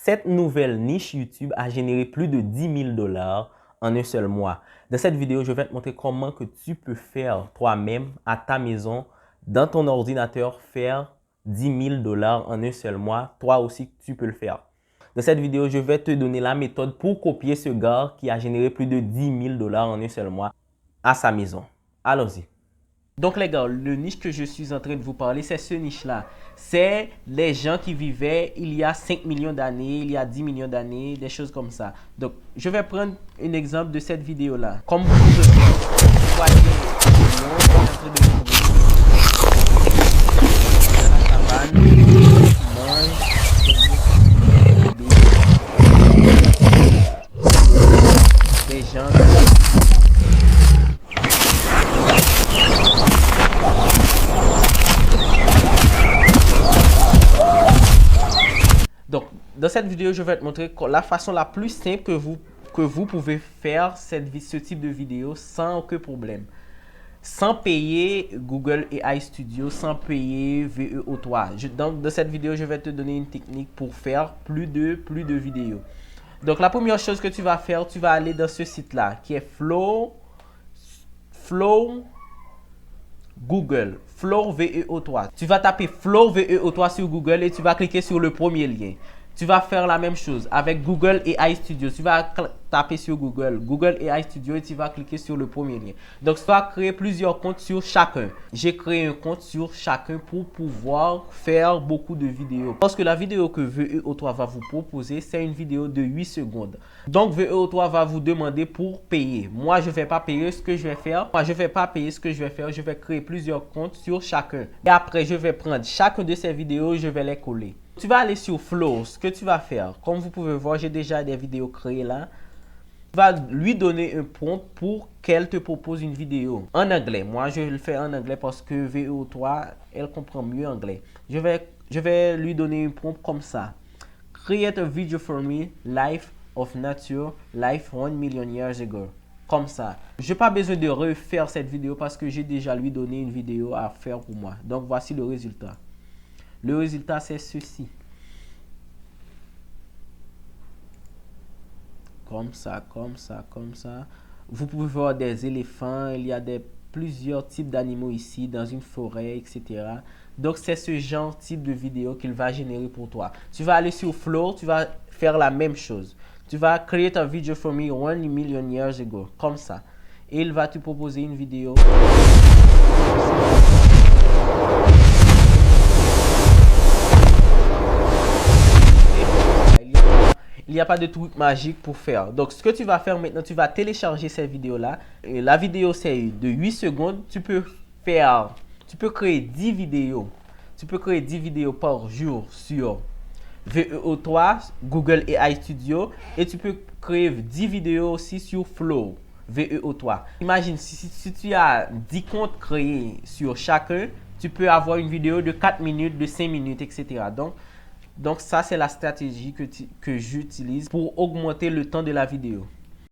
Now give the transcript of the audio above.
cette nouvelle niche YouTube a généré plus de 10 000 $ en un seul mois. Dans cette vidéo, je vais te montrer comment que tu peux faire toi-même à ta maison, dans ton ordinateur, faire 10 000 $ en un seul mois. Toi aussi, tu peux le faire. Dans cette vidéo, je vais te donner la méthode pour copier ce gars qui a généré plus de 10 000 $ en un seul mois à sa maison. Allons-y. Donc les gars, le niche que je suis en train de vous parler, c'est ce niche-là. C'est les gens qui vivaient il y a 5 millions d'années, il y a 10 millions d'années, des choses comme ça. Donc, je vais prendre un exemple de cette vidéo-là. Comme vous voyez, en train de la cabane, des gens. Donc, dans cette vidéo, je vais te montrer la façon la plus simple que vous pouvez faire ce type de vidéo sans aucun problème. Sans payer Google AI Studio, sans payer VEO3. Donc, dans cette vidéo, je vais te donner une technique pour faire plus de vidéos. Donc, la première chose que tu vas faire, tu vas aller dans ce site-là qui est Flow Google, Flow VEO3. Tu vas taper Flow VEO3 sur Google et tu vas cliquer sur le premier lien. Tu vas faire la même chose avec Google AI Studio. Tu vas taper sur Google AI Studio et tu vas cliquer sur le premier lien. Donc, tu vas créer plusieurs comptes sur chacun. J'ai créé un compte sur chacun pour pouvoir faire beaucoup de vidéos. Parce que la vidéo que VEO3 va vous proposer, c'est une vidéo de 8 secondes. Donc, VEO3 va vous demander pour payer. Moi, je ne vais pas payer. Ce que je vais faire, je vais créer plusieurs comptes sur chacun. Et après, je vais prendre chacune de ces vidéos, je vais les coller. Tu vas aller sur Flow. Ce que tu vas faire, comme vous pouvez voir, j'ai déjà des vidéos créées là. Tu vas lui donner un prompt pour qu'elle te propose une vidéo en anglais. Moi, je le fais en anglais parce que VEO3, elle comprend mieux anglais. Je vais lui donner un prompt comme ça. Create a video for me, life of nature, life 1 million years ago. Comme ça. Je n'ai pas besoin de refaire cette vidéo parce que j'ai déjà lui donné une vidéo à faire pour moi. Donc, voici le résultat. Le résultat, c'est ceci. Comme ça, comme ça, comme ça. Vous pouvez voir des éléphants. Il y a plusieurs types d'animaux ici, dans une forêt, etc. Donc, c'est ce genre type de vidéo qu'il va générer pour toi. Tu vas aller sur Flow, tu vas faire la même chose. Tu vas create a video for me 1 million years ago. Comme ça. Et il va te proposer une vidéo. Il n'y a pas de truc magique pour faire. Donc, ce que tu vas faire maintenant, tu vas télécharger cette vidéo-là. La vidéo, c'est de 8 secondes. Tu peux créer 10 vidéos. Tu peux créer 10 vidéos par jour sur VEO3, Google AI Studio. Et tu peux créer 10 vidéos aussi sur Flow, VEO3. Imagine, si tu as 10 comptes créés sur chacun, tu peux avoir une vidéo de 4 minutes, de 5 minutes, etc. Donc ça, c'est la stratégie que j'utilise pour augmenter le temps de la vidéo.